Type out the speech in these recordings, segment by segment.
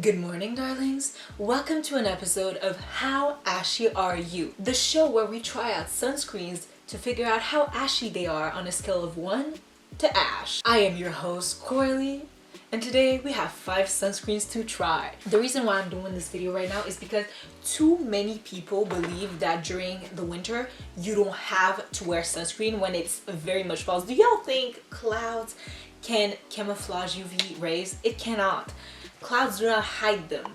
Good morning, darlings. Welcome to an episode of How Ashy Are You? The show where we try out sunscreens to figure out how ashy they are on a scale of 1 to ash. I am your host, Coralie, and today we have 5 sunscreens to try. The reason why I'm doing this video right now is because too many people believe that during the winter you don't have to wear sunscreen when it's very much falls. Do y'all think clouds can camouflage UV rays? It cannot. Clouds do not hide them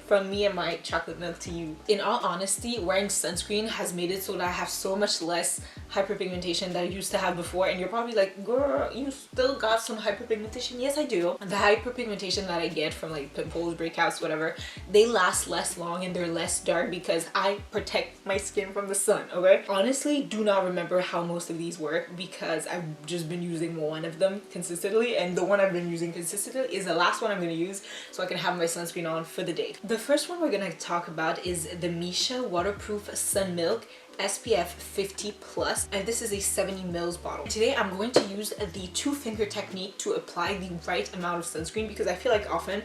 from me and my chocolate milk to you. In all honesty, wearing sunscreen has made it so that I have so much less hyperpigmentation that I used to have before, and you're probably like, girl, you still got some hyperpigmentation. Yes, I do. The hyperpigmentation that I get from like pimples, breakouts, whatever, they last less long and they're less dark because I protect my skin from the sun, okay? Honestly, do not remember how most of these work because I've just been using one of them consistently, and the one I've been using consistently is the last one I'm going to use so I can have my sunscreen on for the day. The first one we're going to talk about is the Misha Waterproof Sun Milk SPF 50 plus, and this is a 70 ml bottle. Today I'm going to use the 2-finger technique to apply the right amount of sunscreen because I feel like often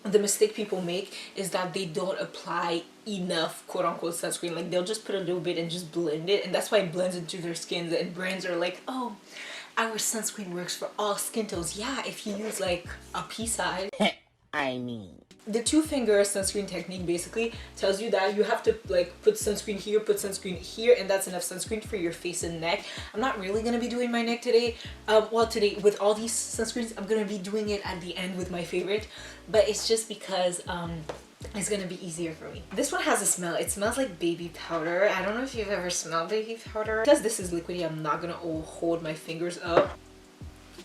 the mistake people make is that they don't apply enough quote-unquote sunscreen. Like they'll just put a little bit and just blend it, and that's why it blends into their skins, and brands are like, oh, our sunscreen works for all skin tones. Yeah, if you use like a pea size. I mean, the 2-finger sunscreen technique basically tells you that you have to like put sunscreen here, and that's enough sunscreen for your face and neck. I'm not really gonna be doing my neck today. Well, today with all these sunscreens, I'm gonna be doing it at the end with my favorite, but it's just because it's gonna be easier for me. This one has a smell. It smells like baby powder. I don't know if you've ever smelled baby powder. Because this is liquidy, I'm not gonna hold my fingers up.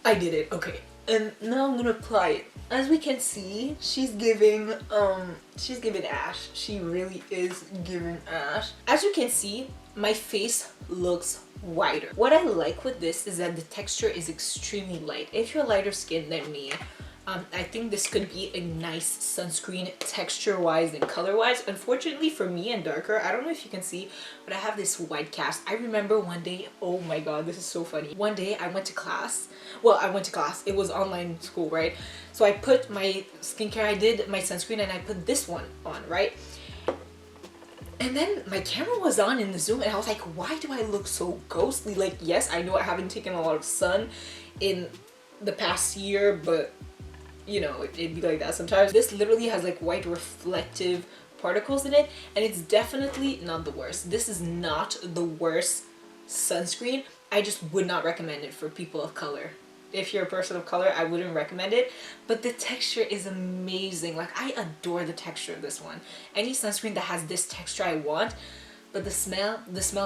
I did it. Okay. And now I'm gonna apply it. As we can see, she's giving ash. She really is giving ash. As you can see, my face looks whiter. What I like with this is that the texture is extremely light. If you're lighter skinned than me, I think this could be a nice sunscreen texture-wise and color-wise. Unfortunately for me and darker, I don't know if you can see, but I have this white cast. I remember one day, oh my god, this is so funny. One day I went to class. Well, I went to class. It was online school, right? So I put my skincare, I did my sunscreen, and I put this one on, right? And then my camera was on in the Zoom, and I was like, why do I look so ghostly? Like, yes, I know I haven't taken a lot of sun in the past year, but you know, it'd be like that sometimes. This literally has like white reflective particles in it, and it's definitely not the worst. This is not the worst sunscreen. I just would not recommend it for people of color. If you're a person of color, I wouldn't recommend it, but the texture is amazing. Like, I adore the texture of this one. Any sunscreen that has this texture I want, but the smell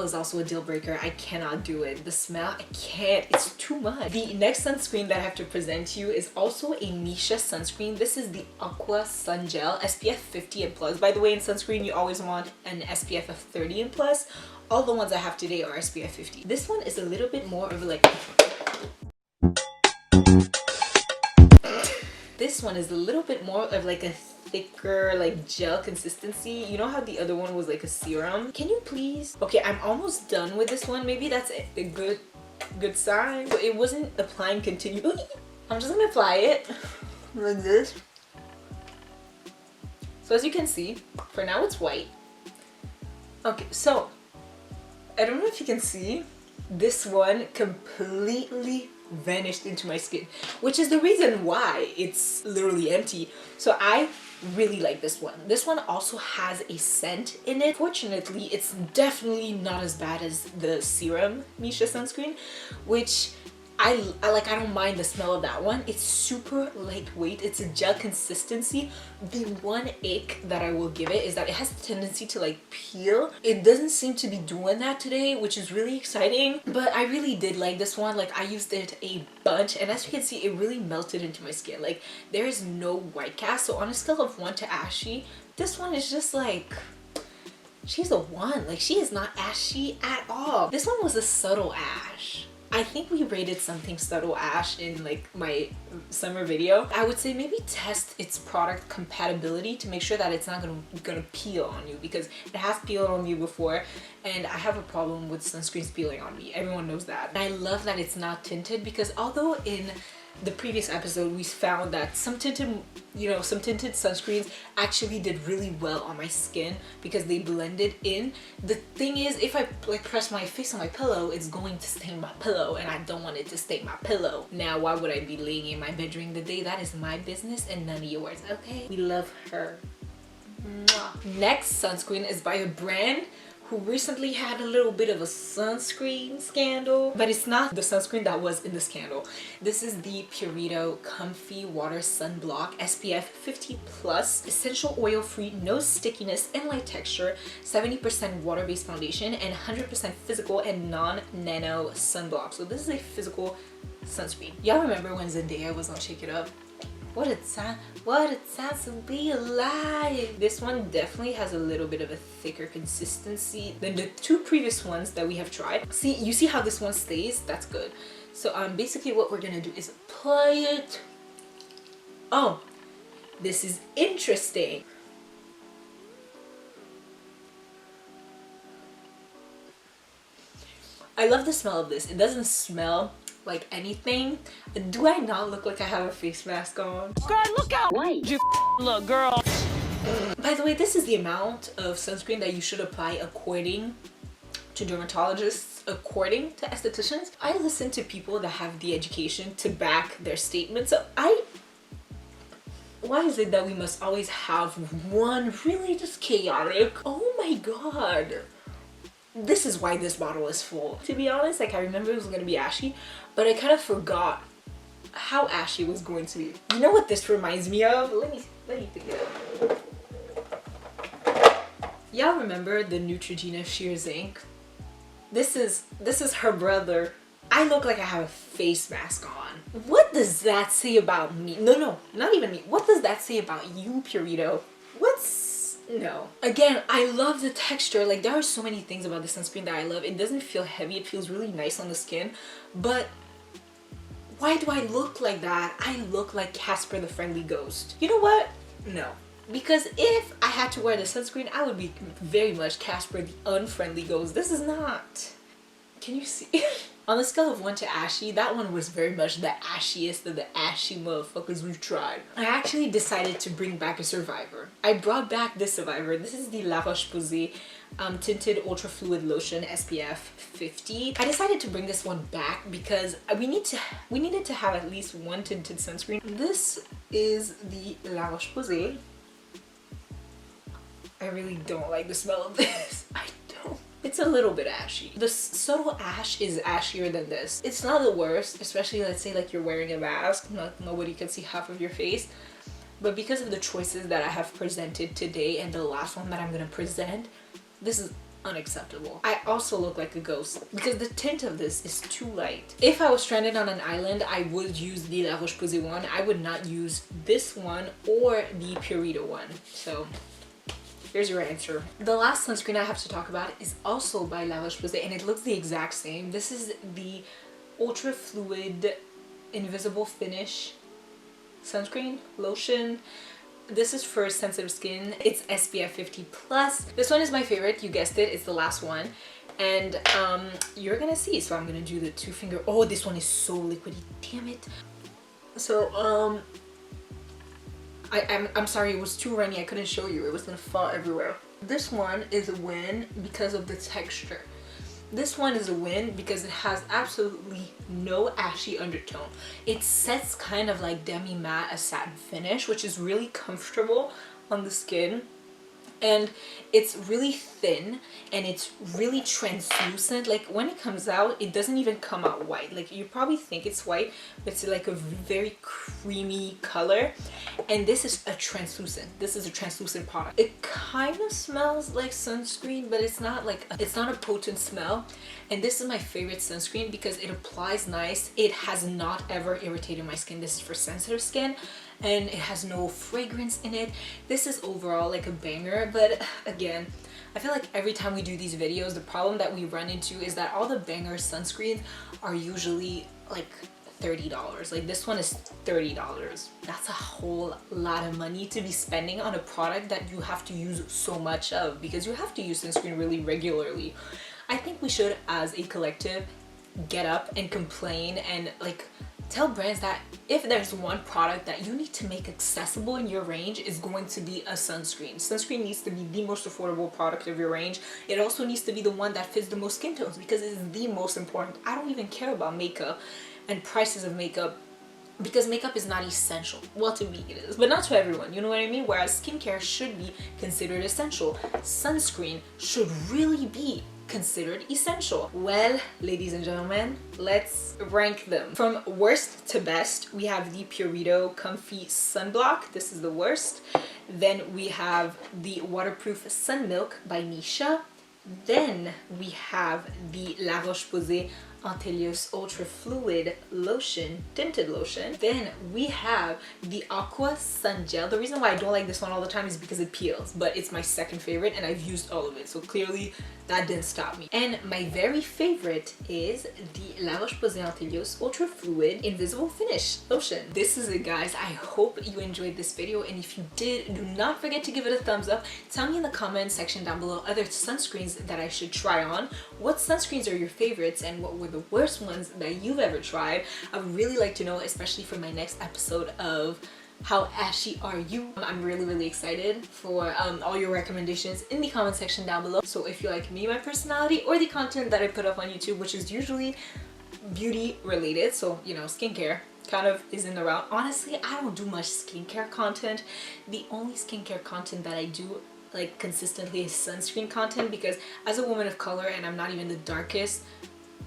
is also a deal breaker. I cannot do it. The smell, I can't. It's too much. The next sunscreen that I have to present to you is also a Misha sunscreen. This is the Aqua Sun Gel SPF 50 and plus. By the way, in sunscreen, you always want an SPF of 30 and plus. All the ones I have today are SPF 50. This one is a little bit more of like... This one is a little bit more of like a thicker like gel consistency. You know how the other one was like a serum? Can you please? Okay, I'm almost done with this one. Maybe that's a good sign. So it wasn't applying continually. I'm just gonna apply it like this. So as you can see, for now it's white. Okay, so I don't know if you can see, this one completely vanished into my skin, which is the reason why it's literally empty. So I really like this one. This one also has a scent in it. Fortunately, it's definitely not as bad as the serum Misha sunscreen, which I like. I don't mind the smell of that one. It's super lightweight. It's a gel consistency. The one ick that I will give it is that it has a tendency to like peel. It doesn't seem to be doing that today, which is really exciting, but I really did like this one. Like, I used it a bunch, and as you can see, it really melted into my skin. Like, there is no white cast. So on a scale of 1 to ashy, this one is just like, she's a 1. Like, she is not ashy at all. This one was a subtle ash. I think we rated something subtle ash in like my summer video. I would say maybe test its product compatibility to make sure that it's not gonna peel on you, because it has peeled on me before, and I have a problem with sunscreens peeling on me. Everyone knows that. And I love that it's not tinted, because although in the previous episode, we found that some tinted sunscreens actually did really well on my skin because they blended in. The thing is, if I like press my face on my pillow, it's going to stain my pillow, and I don't want it to stain my pillow. Now, why would I be laying in my bed during the day? That is my business and none of yours, okay? We love her. Mwah. Next sunscreen is by a brand who recently had a little bit of a sunscreen scandal, but it's not the sunscreen that was in the scandal. This is the Purito Comfy Water Sunblock SPF 50 plus, essential oil free, no stickiness and light texture, 70% water-based foundation, and 100% physical and non-nano sunblock. So this is a physical sunscreen. Y'all remember when Zendaya was on Shake It Up? What a time to be alive. This one definitely has a little bit of a thicker consistency than the two previous ones that we have tried. See, you see how this one stays? That's good. So basically what we're gonna do is apply it. Oh, this is interesting. I love the smell of this. It doesn't smell like anything. Do I not look like I have a face mask on? Girl, look out! Why you look, girl? By the way, this is the amount of sunscreen that you should apply according to dermatologists, according to estheticians. I listen to people that have the education to back their statements. So why is it that we must always have one really just chaotic? Oh my god. This is why this bottle is full. To be honest, like I remember it was gonna be ashy, but I kind of forgot how ashy it was going to be. You know what this reminds me of? Let me think it up. Y'all remember the Neutrogena Sheer Zinc? This is her brother. I look like I have a face mask on. What does that say about me? No, not even me. What does that say about you, Purito? No. Again, I love the texture. Like, there are so many things about the sunscreen that I love. It doesn't feel heavy. It feels really nice on the skin. But why do I look like that? I look like Casper the Friendly Ghost. You know what? No. Because if I had to wear the sunscreen, I would be very much Casper the Unfriendly Ghost. This is not. Can you see? On the scale of 1 to ashy, that one was very much the ashiest of the ashy motherfuckers we've tried. I actually decided to bring back a survivor. I brought back this survivor. This is the La Roche-Posay Tinted Ultra Fluid Lotion SPF 50. I decided to bring this one back because we needed to have at least one tinted sunscreen. This is the La Roche-Posay. I really don't like the smell of this. It's a little bit ashy. The subtle ash is ashier than this. It's not the worst, especially let's say like you're wearing a mask, nobody can see half of your face. But because of the choices that I have presented today and the last one that I'm gonna present, this is unacceptable. I also look like a ghost because the tint of this is too light. If I was stranded on an island, I would use the La Roche-Posay one. I would not use this one or the Purito one. So here's your answer. The last sunscreen I have to talk about is also by La Roche-Posay and it looks the exact same. This is the Ultra Fluid Invisible Finish Sunscreen Lotion. This is for sensitive skin. It's SPF 50 plus. This one is my favorite. You guessed it. It's the last one. And you're gonna see. So I'm gonna do the 2-finger. Oh, this one is so liquidy. Damn it. So I'm sorry, it was too runny. I couldn't show you. It was gonna fall everywhere. This one is a win because of the texture. This one is a win because it has absolutely no ashy undertone. It sets kind of like demi-matte, a satin finish, which is really comfortable on the skin. And it's really thin and it's really translucent. Like when it comes out, it doesn't even come out white. Like you probably think it's white, but it's like a very creamy color. And this is a translucent. This is a translucent product. It kind of smells like sunscreen, but it's not a potent smell. And this is my favorite sunscreen because it applies nice. It has not ever irritated my skin. This is for sensitive skin. And it has no fragrance in it. This is overall like a banger, but again, I feel like every time we do these videos, the problem that we run into is that all the banger sunscreens are usually like $30. Like this one is $30. That's a whole lot of money to be spending on a product that you have to use so much of because you have to use sunscreen really regularly. I think we should, as a collective, get up and complain and like tell brands that if there's one product that you need to make accessible in your range, is going to be a sunscreen. Sunscreen needs to be the most affordable product of your range. It also needs to be the one that fits the most skin tones, because it's the most important. I don't even care about makeup and prices of makeup, because makeup is not essential. Well, to me it is, but not to everyone, you know what I mean? Whereas skincare should be considered essential, sunscreen should really be considered essential. Well, ladies and gentlemen, let's rank them. From worst to best, we have the Purito Comfy Sunblock. This is the worst. Then we have the Waterproof Sun Milk by Misha. Then we have the La Roche-Posay Antelios Ultra Fluid Lotion, tinted lotion. Then we have the Aqua Sun Gel. The reason why I don't like this one all the time is because it peels, but it's my second favorite and I've used all of it, so clearly that didn't stop me. And my very favorite is the La Roche-Posay Antelios Ultra Fluid Invisible Finish Lotion. This is it, guys. I hope you enjoyed this video, and if you did, do not forget to give it a thumbs up. Tell me in the comment section down below other sunscreens that I should try on. What sunscreens are your favorites, and what were the worst ones that you've ever tried? I would really like to know, especially for my next episode of How Ashy Are You? I'm really excited for all your recommendations in the comment section down below. So if you like me, my personality, or the content that I put up on YouTube, which is usually beauty related, so you know, skincare kind of is in the route. Honestly, I don't do much skincare content. The only skincare content that I do like consistently is sunscreen content, because as a woman of color, and I'm not even the darkest,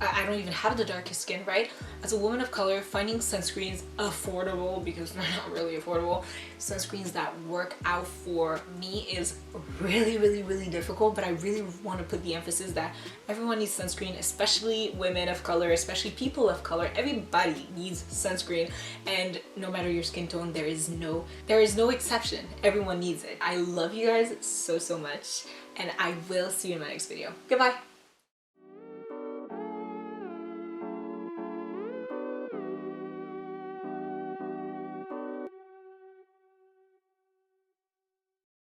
I don't even have the darkest skin, right? As a woman of color, finding sunscreens affordable, because they're not really affordable, sunscreens that work out for me is really difficult. But I really want to put the emphasis that everyone needs sunscreen, especially women of color, especially people of color. Everybody needs sunscreen, and no matter your skin tone, there is no exception. Everyone needs it. I love you guys so much, and I will see you in my next video. Goodbye.